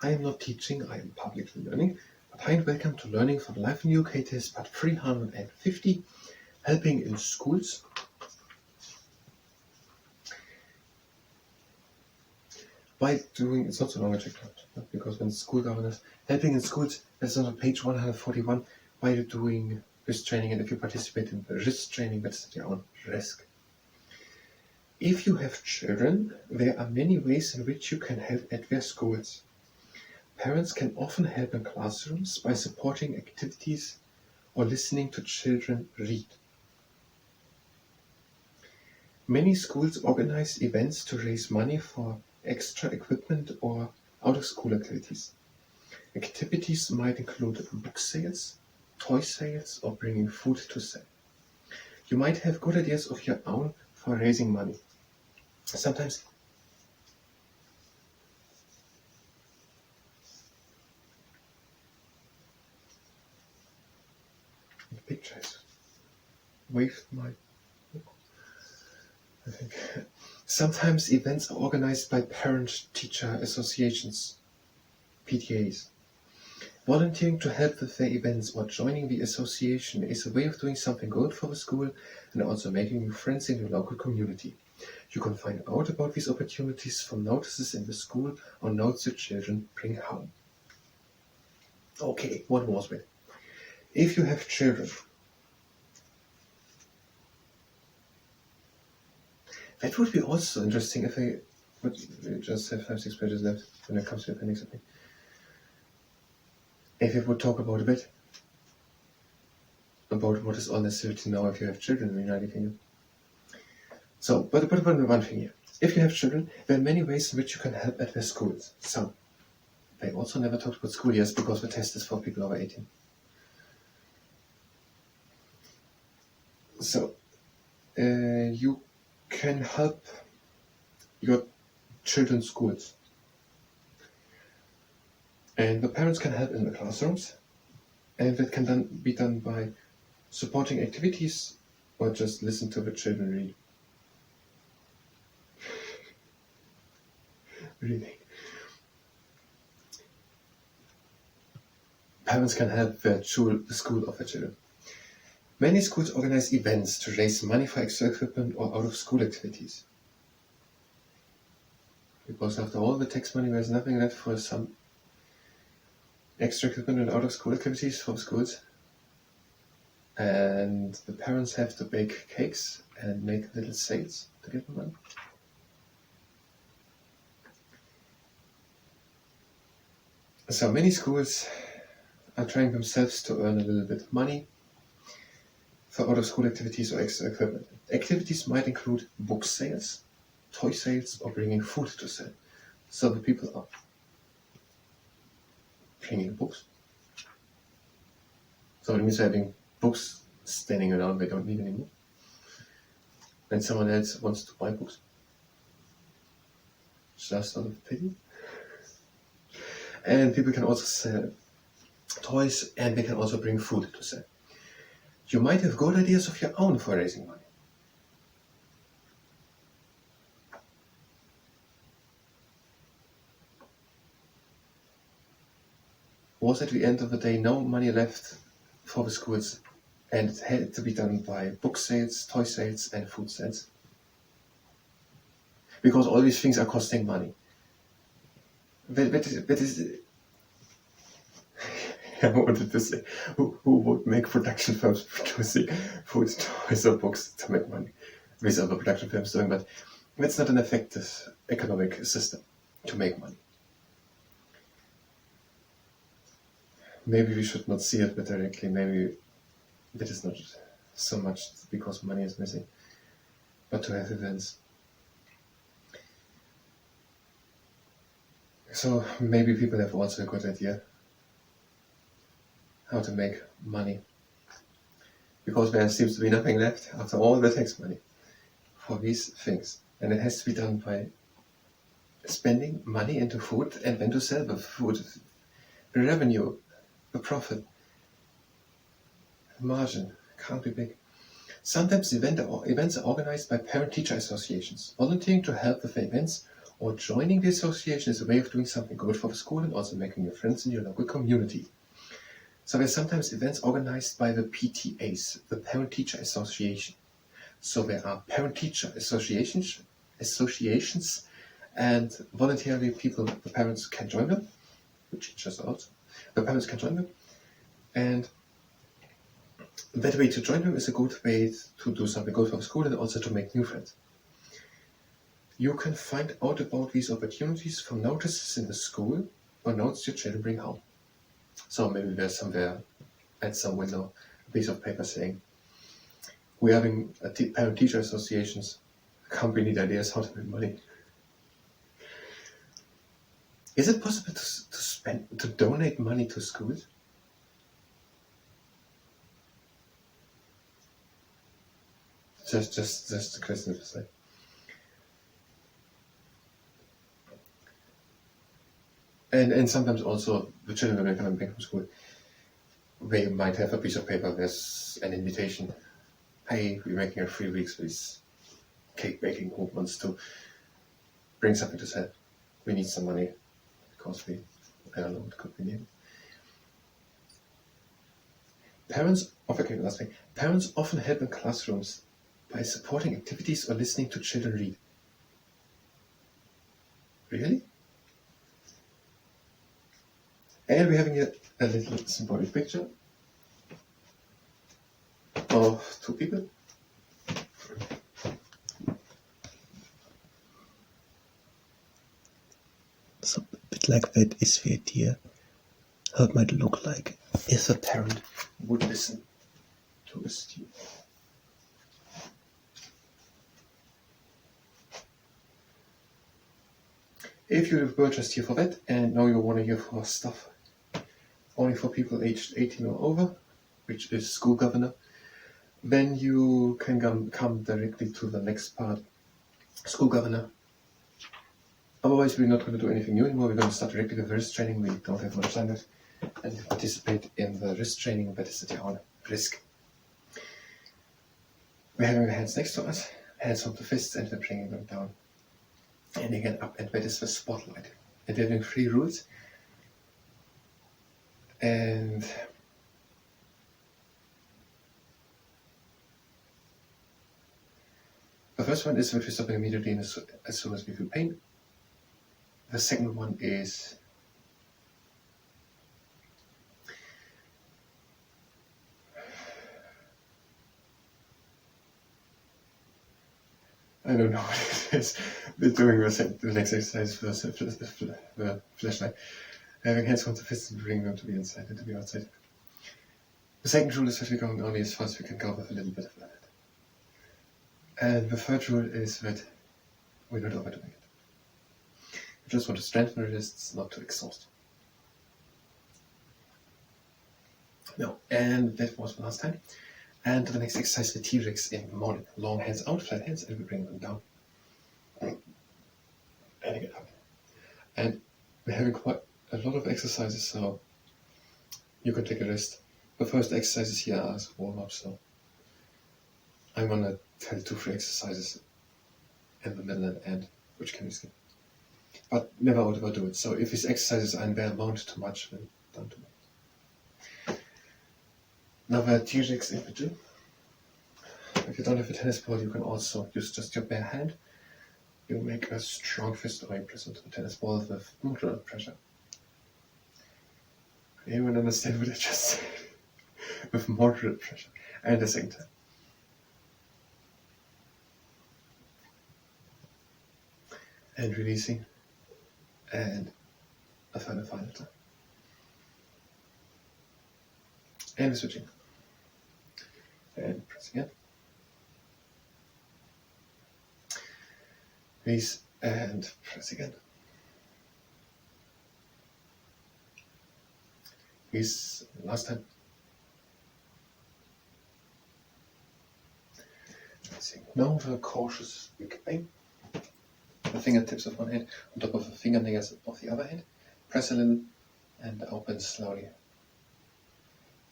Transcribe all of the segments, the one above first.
I am not teaching, I am publicly learning. But hi and welcome to Learning for Life in UK test part 350, helping in schools. By doing, it's not so long a checkout, because when school governors, helping in schools, that's on page 141, why you're doing risk training, and if you participate in the risk training, that's at your own risk. If you have children, there are many ways in which you can help at their schools. Parents can often help in classrooms by supporting activities or listening to children read. Many schools organize events to raise money for extra equipment or out-of-school activities. Activities might include book sales, toy sales, or bringing food to sell. You might have good ideas of your own for raising money. Sometimes the pictures waved my book. I think sometimes events are organized by parent-teacher associations, PTAs. Volunteering to help with their events or joining the association is a way of doing something good for the school and also making new friends in your local community. You can find out about these opportunities from notices in the school or notes your children bring home. Okay, one more bit. If you have children, that would be also interesting if I would just have 5-6 pages left when it comes to appendix. If you would talk about a bit about what is all necessary to know if you have children in the United Kingdom. So, but one thing here. If you have children, there are many ways in which you can help at their schools. So, they also never talked about school years because the test is for people over 18. So, you can help your children's schools. And the parents can help in the classrooms. And that can be done by supporting activities or just listen to the children read. Reading. Parents can help the school of their children. Many schools organize events to raise money for extra equipment or out-of-school activities. Because after all the tax money, there's nothing left for some extra equipment and out-of-school activities for schools. And the parents have to bake cakes and make little sales to get the money. So many schools are trying themselves to earn a little bit of money for out-of-school activities or extra equipment. Activities might include book sales, toy sales, or bringing food to sell. So the people are bringing books. So it means having books standing around they don't need anymore. And someone else wants to buy books. Just out of pity. And people can also sell toys, and they can also bring food to sell. You might have good ideas of your own for raising money. Was at the end of the day no money left for the schools, and it had to be done by book sales, toy sales, and food sales? Because all these things are costing money. That is I wanted to say, who would make production firms producing food, toys, or books to make money? These other production firms doing, but that's not an effective economic system to make money. Maybe we should not see it directly. Maybe it is not so much because money is missing, but to have events. So maybe people have also a good idea how to make money, because there seems to be nothing left after all the tax money for these things, and it has to be done by spending money into food and then to sell the food, the revenue, the profit, the margin can't be big. Sometimes events are organized by parent-teacher associations. Volunteering to help with the events or joining the association is a way of doing something good for the school and also making new friends in your local community. So there's sometimes events organized by the PTAs, the Parent-Teacher Association. So there are parent-teacher associations, and voluntarily the parents can join them, the teachers also. The parents can join them, and that way to join them is a good way to do something good for the school and also to make new friends. You can find out about these opportunities from notices in the school or notes your children bring home. So maybe there's somewhere at some window a piece of paper saying, we're having a parent-teacher associations, come we need ideas how to make money. Is it possible to donate money to schools? Just a question to say. And sometimes also the children, when they come back from school, they might have a piece of paper, there's an invitation. Hey, we're making a 3 weeks with cake baking, who wants to bring something to sell? We need some money, because I don't know what could be named. Parents often help in classrooms by supporting activities or listening to children read. Really? And we're having here a little symbolic picture of 2 people. So a bit like that is the idea how it might look like if a parent would listen to a student. If you were just here for that and now you want to hear for stuff only for people aged 18 or over, which is school governor, then you can come directly to the next part, school governor. Otherwise, we're not going to do anything new anymore. We're going to start directly with the RISC training. We don't have much time left. And participate in the RISC training that is on risk. We're having the hands next to us, hands on the fists, and we're bringing them down. And again up, and that is the spotlight. And we're having 3 rules. And the first one is that we're stopping immediately as soon as we feel pain. The second one is I don't know what it is. We're doing the next exercise for the flashlight. Having hands on the fists and bringing them to the inside and to the outside. The second rule is that we're going only as far as we can go with a little bit of limit. And the third rule is that we're not overdoing it. We just want to strengthen the wrists, not to exhaust. No, and that was the last time. And the next exercise, the T-Rex in the morning. Long hands out, flat hands, and we bring them down. And again up. And we're having quite a lot of exercises, so you can take a rest. The first exercises here are as warm-up, so I'm gonna tell 2-3 exercises in the middle and end, which can be skipped. But never overdo it. So if these exercises are in their amount too much, then don't do it. Now the T-Rex in the gym. If you don't have a tennis ball, you can also use just your bare hand. You make a strong fist or you press into the tennis ball with moderate pressure. Anyone understand what I just said? With moderate pressure. And the same time. And releasing. And a final time. And switching. And pressing it. Release and press again. Release last time. Now the cautious big bang. The fingertips of one hand on top of the fingernails of the other hand. Press a little and open slowly.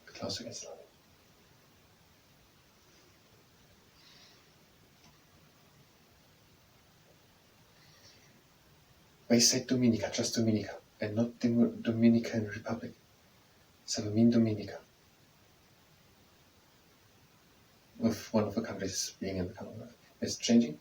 Close again slowly. They said Dominica, just Dominica, and not the Dominican Republic. So we mean Dominica. With one of the countries being in the Commonwealth. It's changing.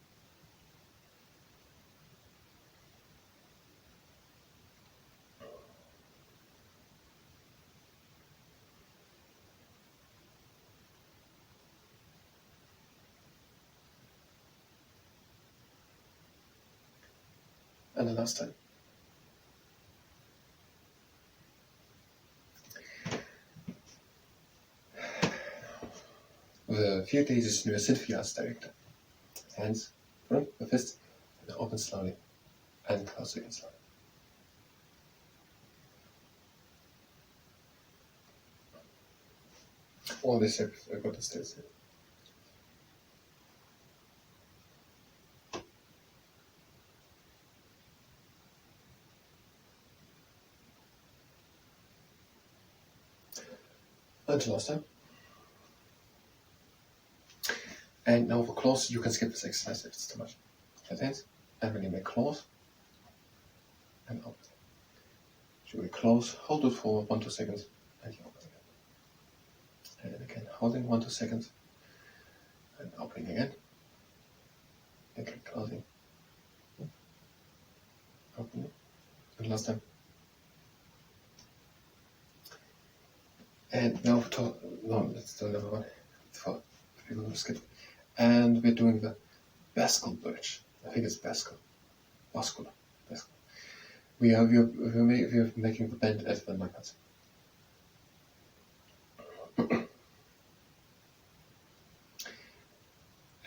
And the last time. The field days is near Cynthia as director. Hands, front, the fist, and open slowly, and close again slowly. All this have got to stay still. Until last time. And now for claws, you can skip this exercise if it's too much. Flat hands, and when you make claws, and open. So we close, hold it for 1-2 seconds, and you open again. And then again, holding 1-2 seconds, and opening again. Again, closing. Opening. And last time. And now let's do another one for people who skip. And we're doing the Bascule bridge. I think it's Bascule. Bascule. We're making the bend at the knuckles.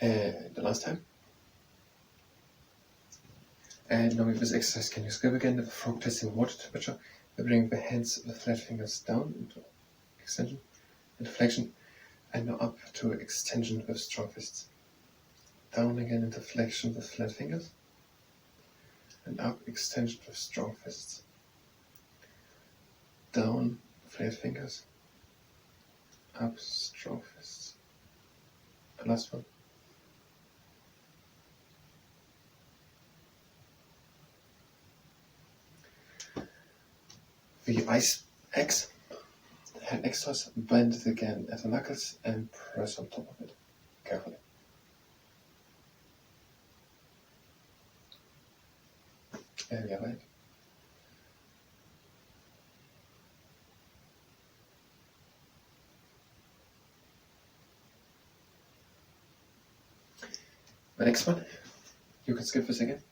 And the last time. And now with this exercise, can you skip again the frog testing water temperature? We bring the hands, the flat fingers down into extension and flexion, and now up to extension with strong fists. Down again into flexion with flat fingers, and up extension with strong fists. Down, flat fingers, up, strong fists. The last one. The ice X, hand extras, bend it again at the knuckles and press on top of it, carefully. There we have it. The next one, you can skip this again.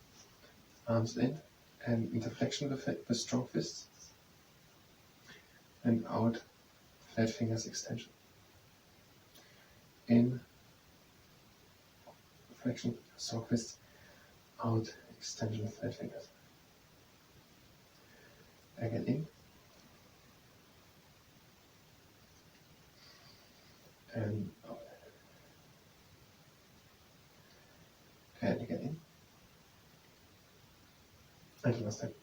Arms in and into flexion with strong fists. And out, flat fingers extension. In, flexion, strong fists. Out, extension, flat fingers. Again in. And out. And again in. And last time.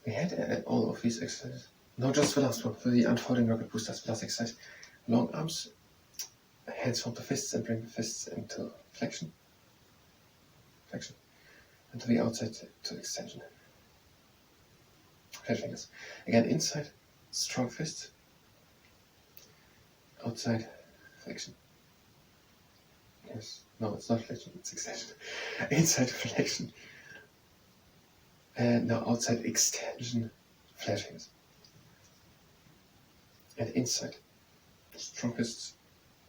We had all of these exercises. No, just the last one, for the unfolding rocket boosters plus exercise. Long arms, hands from the fists and bring the fists into flexion. Flexion. And to the outside to extension. Flat fingers. Again, inside, strong fist. Outside, flexion. Yes. No, it's not flexion, it's extension. Inside, flexion. And now outside extension, flat fingers. And inside, strong fists,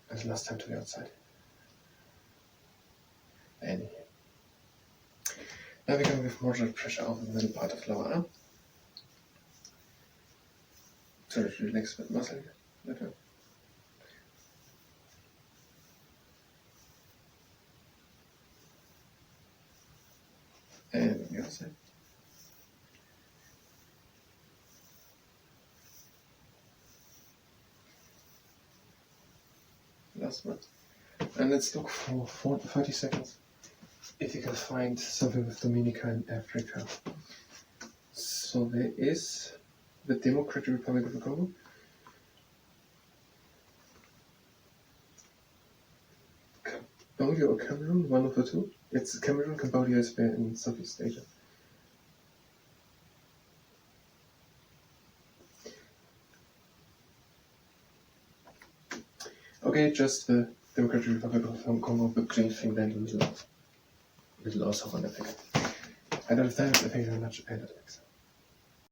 and last time to the outside. And here. Now we're going with moderate pressure over the middle part of the lower arm. To relax the muscle. And the other side. Last one. And let's look for 30 seconds if you can find something with Dominica and Africa. So there is The Democratic Republic of the Congo? Cambodia or Cameroon? One of the two? It's Cameroon. Cambodia is where in Southeast Asia. Okay, just the Democratic Republic of Congo, the green thing there in the middle also on the thing. I don't have time, but thank you very much, and